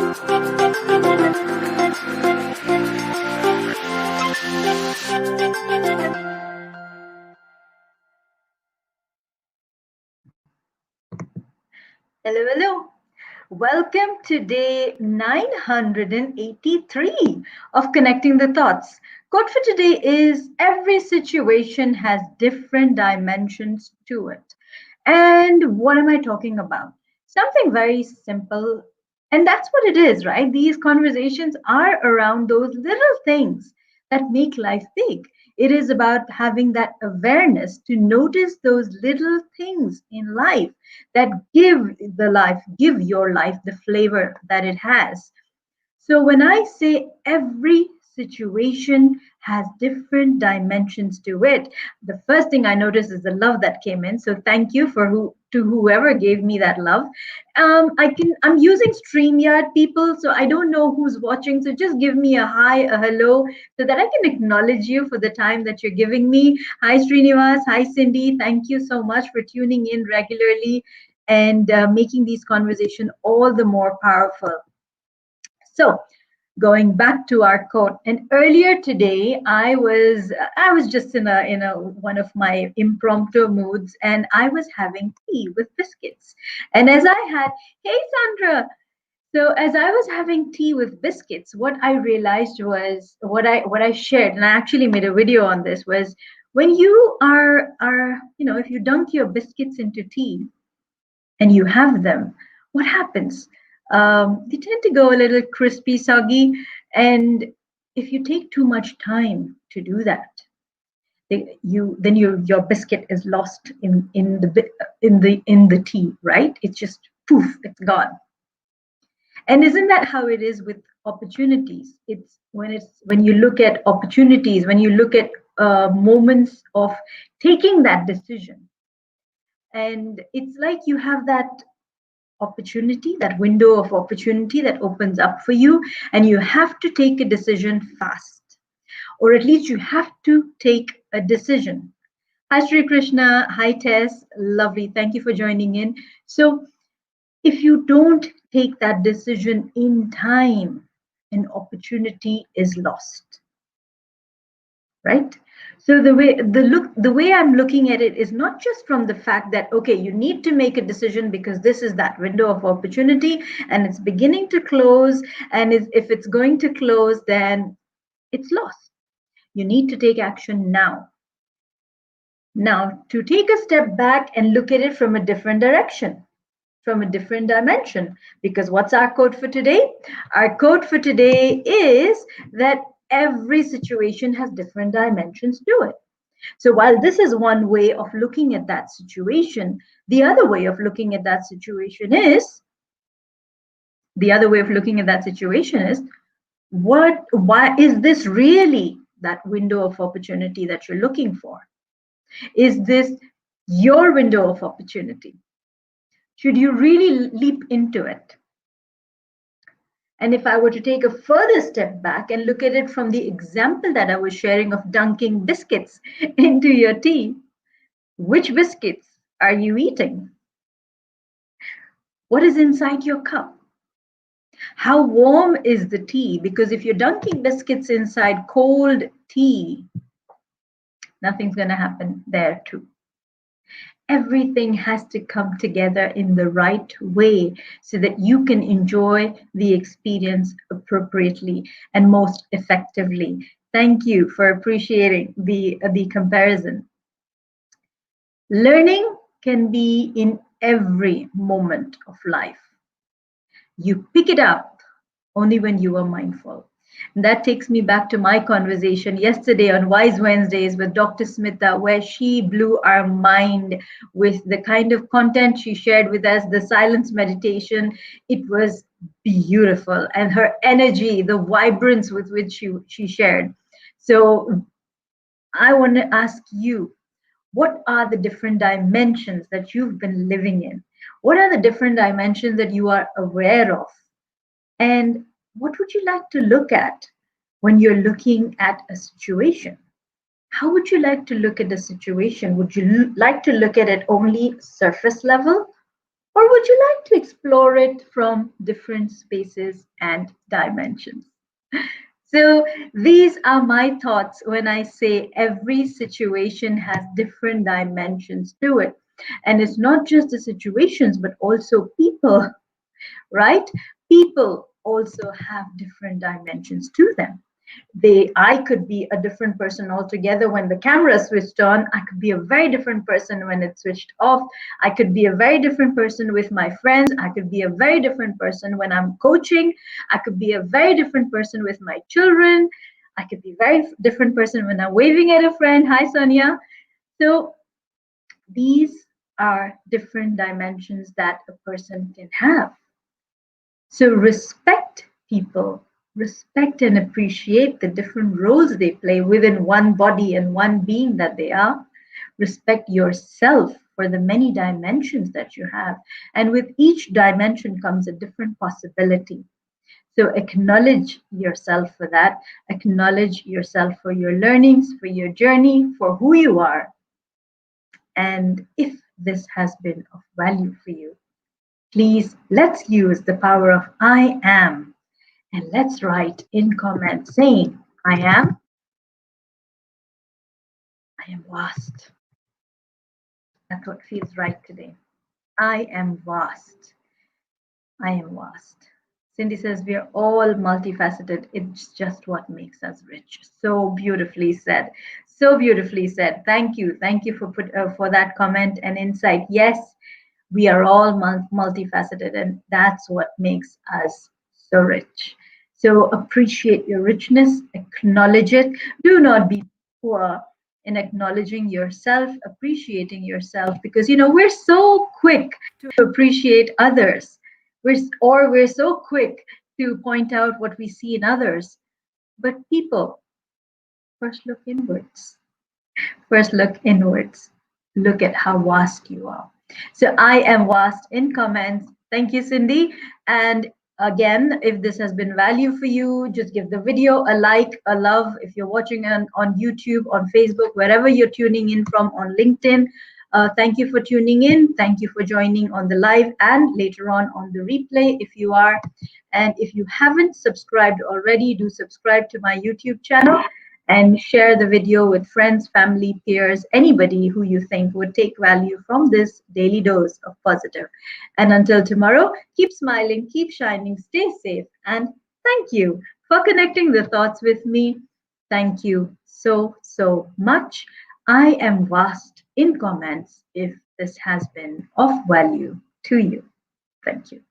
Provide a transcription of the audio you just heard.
Hello, hello. Welcome to day 983 of Connecting the Thoughts. Quote for today is every situation has different dimensions to it. And what am I talking about? Something very simple. And that's what it is, right? These conversations are around those little things that make life big. It is about having that awareness to notice those little things in life that give your life the flavor that it has. So when I say every situation has different dimensions to it, the first thing I notice is the love that came in. So thank you for whoever gave me that love. I'm using StreamYard, people, so I don't know who's watching. So just give me a hi, a hello, so that I can acknowledge you for the time that you're giving me. Hi Srinivas, hi Cindy. Thank you so much for tuning in regularly and making these conversations all the more powerful. So, going back to our quote, and earlier today, I was just in a one of my impromptu moods, and I was having tea with biscuits. And as I had, hey Sandra, so as I was having tea with biscuits, what I realized was what I shared, and I actually made a video on this, was when you are if you dunk your biscuits into tea and you have them, what happens? They tend to go a little crispy, soggy, and if you take too much time to do that, your biscuit is lost in the tea, right? It's just poof, it's gone. And isn't that how it is with opportunities? It's when you look at opportunities, when you look at moments of taking that decision, and it's like you have that opportunity, that window of opportunity that opens up for you, and you have to take a decision fast, or at least you have to take a decision. Hi, Sri Krishna. Hi, Tess. Lovely. Thank you for joining in. So, if you don't take that decision in time, an opportunity is lost, right? So the way I'm looking at it is not just from the fact that, okay, you need to make a decision because this is that window of opportunity and it's beginning to close, and if it's going to close, then it's lost. You need to take action now. Now, to take a step back and look at it from a different direction, from a different dimension, because what's our quote for today? Our quote for today is that every situation has different dimensions to it. So while this is one way of looking at that situation, the other way of looking at that situation is why is this really that window of opportunity that you're looking for? Is this your window of opportunity? Should you really leap into it? And if I were to take a further step back and look at it from the example that I was sharing of dunking biscuits into your tea, which biscuits are you eating? What is inside your cup? How warm is the tea? Because if you're dunking biscuits inside cold tea, nothing's going to happen there too. Everything has to come together in the right way so that you can enjoy the experience appropriately and most effectively. Thank you for appreciating the comparison. Learning can be in every moment of life. You pick it up only when you are mindful. And that takes me back to my conversation yesterday on Wise Wednesdays with Dr. Smita, where she blew our mind with the kind of content she shared with us, the silence meditation. It was beautiful. And her energy, the vibrance with which she shared. So I want to ask you, what are the different dimensions that you've been living in? What are the different dimensions that you are aware of? And what would you like to look at when you're looking at a situation? How would you like to look at a situation? Would you like to look at it only surface level? Or would you like to explore it from different spaces and dimensions? So, these are my thoughts when I say every situation has different dimensions to it. And it's not just the situations, but also people, right? People also have different dimensions to them. I could be a different person altogether when the camera switched on. I could be a very different person when it switched off. I could be a very different person with my friends. I could be a very different person when I'm coaching. I could be a very different person with my children. I could be a very different person when I'm waving at a friend. Hi, Sonia. So these are different dimensions that a person can have. So respect people, respect and appreciate the different roles they play within one body and one being that they are. Respect yourself for the many dimensions that you have. And with each dimension comes a different possibility. So acknowledge yourself for that. Acknowledge yourself for your learnings, for your journey, for who you are. And if this has been of value for you, please let's use the power of I am and let's write in comments saying, I am vast. That's what feels right today. I am vast. I am vast. Cindy says we are all multifaceted. It's just what makes us rich. So beautifully said. So beautifully said. Thank you. Thank you for that comment and insight. Yes, we are all multifaceted, and that's what makes us so rich. So appreciate your richness, acknowledge it. Do not be poor in acknowledging yourself, appreciating yourself, because we're so quick to appreciate others. We're so quick to point out what we see in others. But people, first look inwards. First, look inwards. Look at how vast you are. So I am vast in comments. Thank you, Cindy. And again, if this has been value for you, just give the video a like, a love. If you're watching on YouTube, on Facebook, wherever you're tuning in from, on LinkedIn, thank you for tuning in. Thank you for joining on the live and later on the replay if you are. And if you haven't subscribed already, do subscribe to my YouTube channel and share the video with friends, family, peers, anybody who you think would take value from this daily dose of positive. And until tomorrow, keep smiling, keep shining, stay safe, and thank you for connecting the thoughts with me. Thank you so much. I am vast in comments if this has been of value to you. Thank you.